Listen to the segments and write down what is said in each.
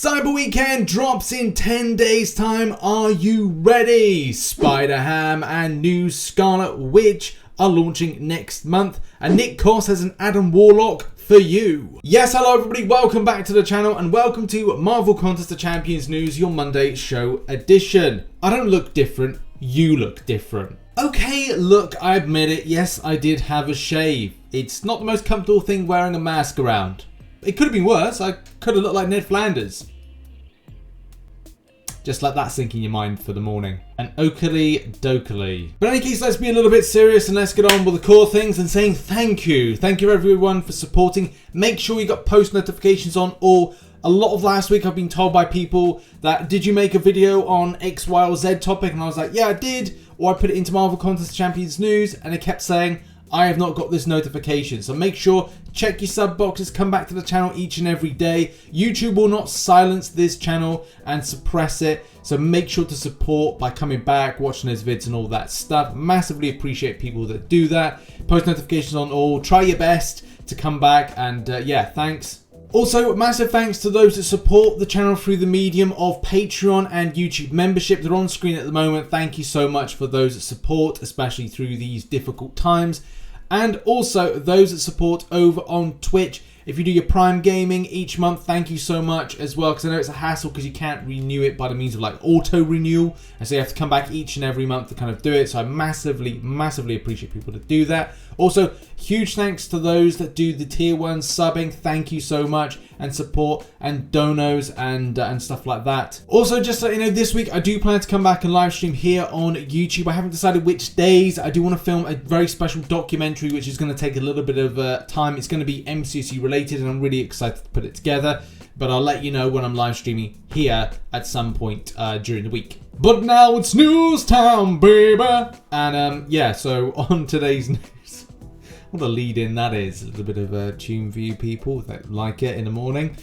Cyber Weekend drops in 10 days time. Are you ready? Spider-Ham and new Scarlet Witch are launching next month, and Nick Coss has an Adam Warlock for you. Yes, hello everybody, welcome back to the channel and welcome to Marvel Contest of Champions News, your Monday show edition. I don't look different, you look different. Okay, look, I admit it, yes, I did have a shave. It's not the most comfortable thing wearing a mask around. It could have been worse, I could have looked like Ned Flanders. Just let that sink in your mind for the morning. And oakley dokley. But in any case, let's be a little bit serious and let's get on with the core things and saying thank you. Thank you everyone for supporting. Make sure you got post notifications on all. A lot of last week I've been told by people that, did you make a video on X, Y or Z topic? And I was like, yeah, I did. Or I put it into Marvel Contest Champions News and it kept saying, I have not got this notification. So make sure, check your sub boxes, come back to the channel each and every day. YouTube will not silence this channel and suppress it. So make sure to support by coming back, watching those vids and all that stuff. Massively appreciate people that do that. Post notifications on all. Try your best to come back and yeah, thanks. Also, massive thanks to those that support the channel through the medium of Patreon and YouTube membership. They're on screen at the moment. Thank you so much for those that support, especially through these difficult times. And also those that support over on Twitch. If you do your Prime Gaming each month, thank you so much as well, because I know it's a hassle because you can't renew it by the means of like auto renewal, and so you have to come back each and every month to kind of do it. So I massively appreciate people that do that. Also, huge thanks to those that do the tier 1 subbing. Thank you so much, and support and donos and stuff like that. Also, just so you know, this week I do plan to come back and live stream here on YouTube. I haven't decided which days. I do want to film a very special documentary which is going to take a little bit of time. It's going to be MCOC related and I'm really excited to put it together, but I'll let you know when I'm live streaming here at some point during the week. But now it's news time, baby! And yeah, so on today's news, what a lead in that is. A little bit of a tune for you people that like it in the morning.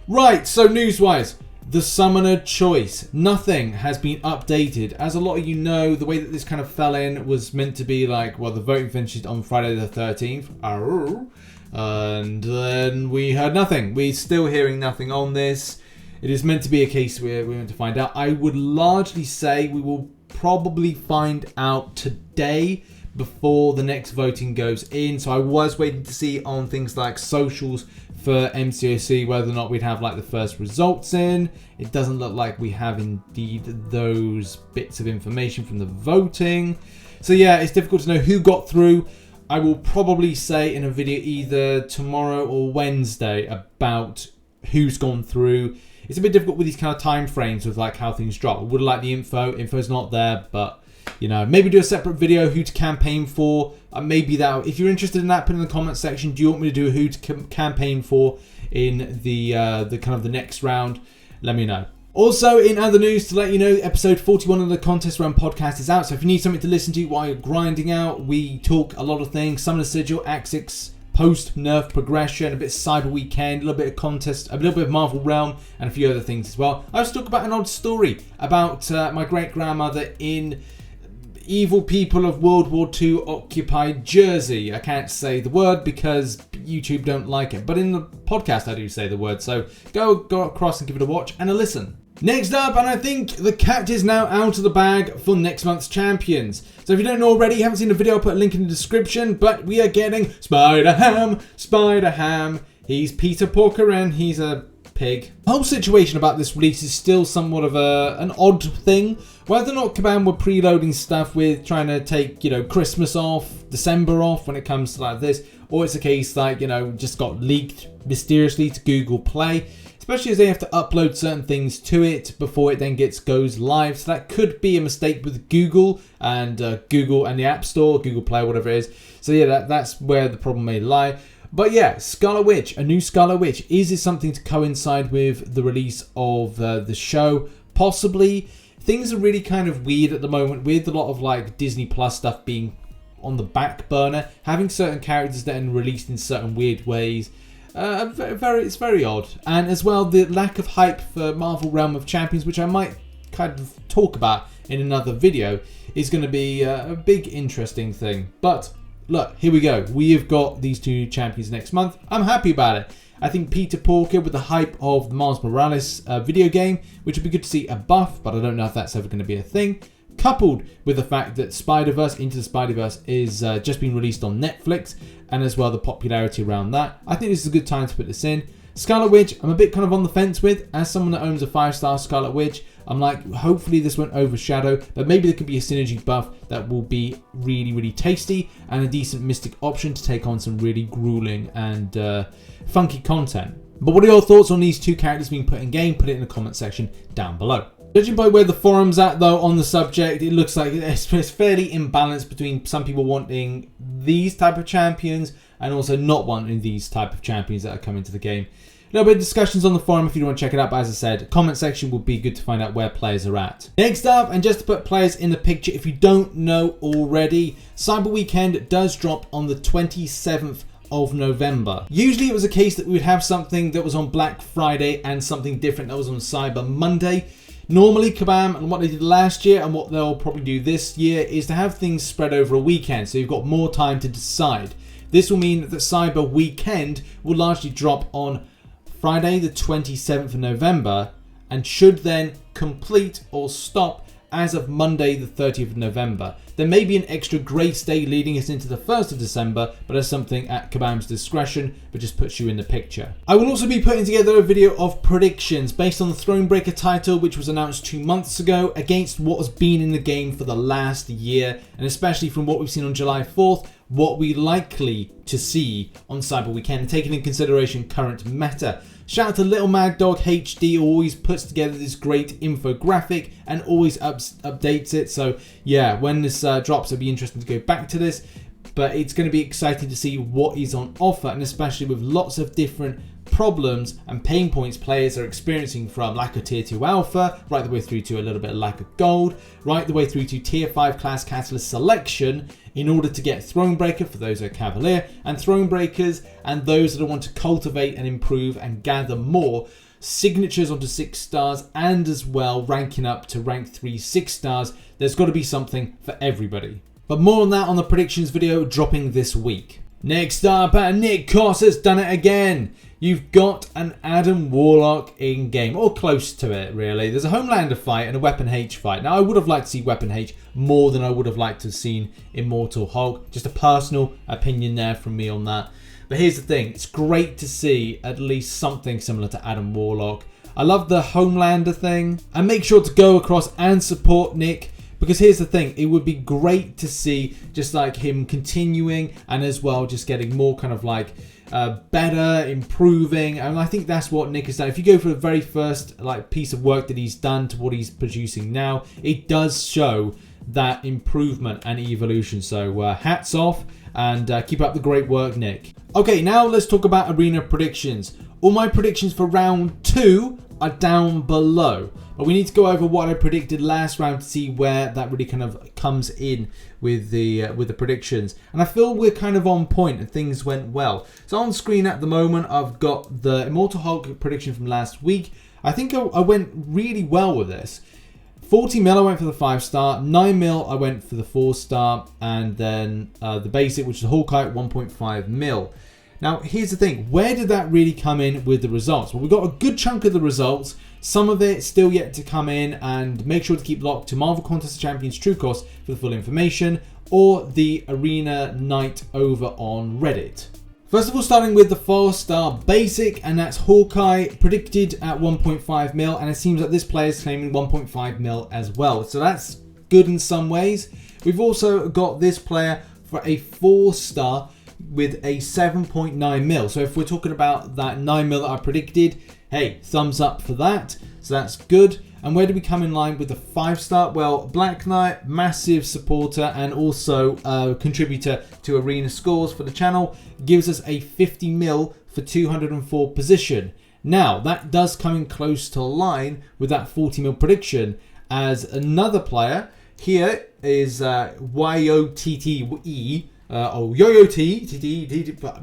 Right, so news-wise, the summoner choice. Nothing has been updated. As a lot of you know, the way that this kind of fell in was meant to be like, well, the voting finished on Friday the 13th. And then we heard nothing. We're still hearing nothing on this. It is meant to be a case where we're going to find out. I would largely say we will probably find out today before the next voting goes in. So I was waiting to see on things like socials for MCOC whether or not we'd have like the first results in. It doesn't look like we have indeed those bits of information from the voting. So yeah, it's difficult to know who got through. I will probably say in a video either tomorrow or Wednesday about who's gone through. It's a bit difficult with these kind of time frames with like how things drop. I would like the info. Info's not there, but you know, maybe do a separate video who to campaign for. Maybe that, if you're interested in that, put in the comment section. Do you want me to do a who to campaign for in the kind of the next round? Let me know. Also, in other news, to let you know, episode 41 of the Contest Round podcast is out. So if you need something to listen to while you're grinding out, we talk a lot of things. Summoner Sigil, Axix, post-nerf progression, a bit of Cyber Weekend, a little bit of contest, a little bit of Marvel Realm, and a few other things as well. I also talk about an odd story about my great-grandmother in evil people of World War II occupied Jersey. I can't say the word because YouTube don't like it, but in the podcast I do say the word, so go across and give it a watch and a listen. Next up, and I think the cat is now out of the bag for next month's champions. So if you don't know already, you haven't seen the video, I'll put a link in the description, but we are getting Spider-Ham. He's Peter Porker and he's a pig. The whole situation about this release is still somewhat of an odd thing. Whether or not Kabam were preloading stuff with trying to take, you know, Christmas off, December off when it comes to like this, or it's a case like, you know, just got leaked mysteriously to Google Play. Especially as they have to upload certain things to it before it then goes live. So that could be a mistake with Google and the App Store, Google Play, whatever it is. So yeah, that's where the problem may lie. But yeah, Scarlet Witch, a new Scarlet Witch. Is this something to coincide with the release of the show? Possibly. Things are really kind of weird at the moment with a lot of like Disney Plus stuff being on the back burner. Having certain characters that are released in certain weird ways. It's very odd. And as well, the lack of hype for Marvel Realm of Champions, which I might kind of talk about in another video, is going to be a big interesting thing. But look, here we go. We have got these two champions next month. I'm happy about it. I think Peter Porker, with the hype of the Miles Morales video game, which would be good to see a buff, but I don't know if that's ever going to be a thing, coupled with the fact that Spider-Verse Into the Spider-Verse is just been released on Netflix, and as well the popularity around that. I think this is a good time to put this in. Scarlet Witch, I'm a bit kind of on the fence with. As someone that owns a 5-star Scarlet Witch, I'm like, hopefully this won't overshadow, but maybe there could be a synergy buff that will be really, really tasty and a decent Mystic option to take on some really grueling and funky content. But what are your thoughts on these two characters being put in game? Put it in the comment section down below. Judging by where the forum's at though on the subject, it looks like it's fairly imbalanced between some people wanting these type of champions and also not wanting these type of champions that are coming to the game. A little bit of discussions on the forum if you want to check it out, but as I said, comment section would be good to find out where players are at. Next up, and just to put players in the picture, if you don't know already, Cyber Weekend does drop on the 27th of November. Usually it was a case that we would have something that was on Black Friday and something different that was on Cyber Monday. Normally Kabam and what they did last year and what they'll probably do this year is to have things spread over a weekend, so you've got more time to decide. This will mean that Cyber Weekend will largely drop on Friday the 27th of November and should then complete or stop as of Monday the 30th of November. There may be an extra grace day leading us into the 1st of December, but that's something at Kabam's discretion, but just puts you in the picture. I will also be putting together a video of predictions based on the Thronebreaker title, which was announced 2 months ago, against what has been in the game for the last year, and especially from what we've seen on July 4th, what we're likely to see on Cyber Weekend, taking into consideration current meta. Shout out to Little Mad Dog HD, who always puts together this great infographic and always updates it. So yeah, when this drops, it'll be interesting to go back to this. But it's going to be exciting to see what is on offer, and especially with lots of different problems and pain points players are experiencing, from lack of tier 2 alpha, right the way through to a little bit of lack of gold, right the way through to tier 5 class catalyst selection in order to get Thronebreaker for those that are Cavalier, and Thronebreakers and those that want to cultivate and improve and gather more signatures onto 6 stars, and as well ranking up to rank 3 6 stars. There's got to be something for everybody. But more on that on the predictions video dropping this week. Next up, Nick Coss has done it again. You've got an Adam Warlock in game, or close to it really. There's a Homelander fight and a Weapon H fight. Now I would have liked to see Weapon H more than I would have liked to have seen Immortal Hulk. Just a personal opinion there from me on that. But here's the thing, it's great to see at least something similar to Adam Warlock. I love the Homelander thing, and make sure to go across and support Nick. Because here's the thing, it would be great to see just like him continuing, and as well just getting more kind of like better, improving, and I think that's what Nick has done. If you go for the very first like piece of work that he's done to what he's producing now, it does show that improvement and evolution. So hats off, and keep up the great work, Nick. Okay, now let's talk about arena predictions. All my predictions for round 2 are down below. But we need to go over what I predicted last round to see where that really kind of comes in with the predictions. And I feel we're kind of on point and things went well. So on screen at the moment, I've got the Immortal Hulk prediction from last week. I think I went really well with this. 40 mil I went for the 5-star, 9 mil I went for the 4-star, and then the basic, which is Hawkeye, 1.5 mil. Now, here's the thing. Where did that really come in with the results? Well, we got a good chunk of the results. Some of it still yet to come in, and make sure to keep locked to Marvel Contest of Champions True Cost for the full information, or the Arena Night over on Reddit. First of all, starting with the 4-star basic, and that's Hawkeye, predicted at 1.5 mil, and it seems that this player is claiming 1.5 mil as well. So that's good in some ways. We've also got this player for a 4-star with a 7.9 mil. So if we're talking about that 9 mil that I predicted, hey, thumbs up for that. So that's good. And where do we come in line with the 5-star? Well, Black Knight, massive supporter and also a contributor to arena scores for the channel, gives us a 50 mil for 204 position. Now, that does come in close to line with that 40 mil prediction, as another player here is YOTTE,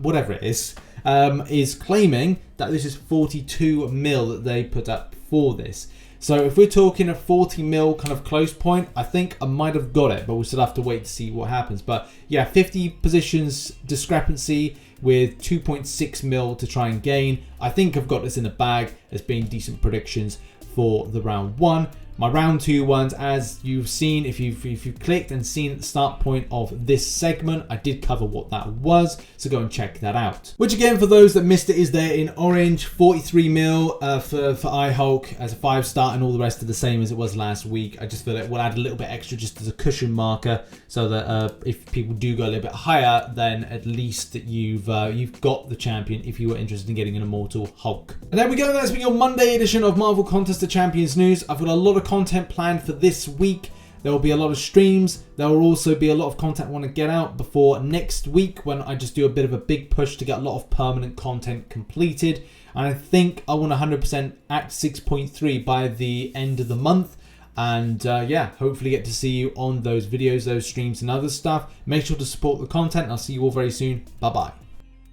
whatever it is claiming that this is 42 mil that they put up for this. So if we're talking a 40 mil kind of close point, I think I might have got it, but we'll still have to wait to see what happens. But yeah, 50 positions discrepancy with 2.6 mil to try and gain. I think I've got this in the bag as being decent predictions for the round 1. My round 2 ones, as you've seen, if you've clicked and seen the start point of this segment, I did cover what that was, so go and check that out. Which again, for those that missed it, is there in orange, 43 mil for iHulk as a 5-star, and all the rest are the same as it was last week. I just feel like we'll add a little bit extra just as a cushion marker, so that if people do go a little bit higher, then at least that you've got the champion if you were interested in getting an Immortal Hulk. And there we go, that's been your Monday edition of Marvel Contest of Champions news. I've got a lot of content planned for this week. There will be a lot of streams. There will also be a lot of content I want to get out before next week, when I just do a bit of a big push to get a lot of permanent content completed. And I think I want 100% Act 6.3 by the end of the month. And yeah, hopefully get to see you on those videos, those streams and other stuff. Make sure to support the content. I'll see you all very soon. Bye bye.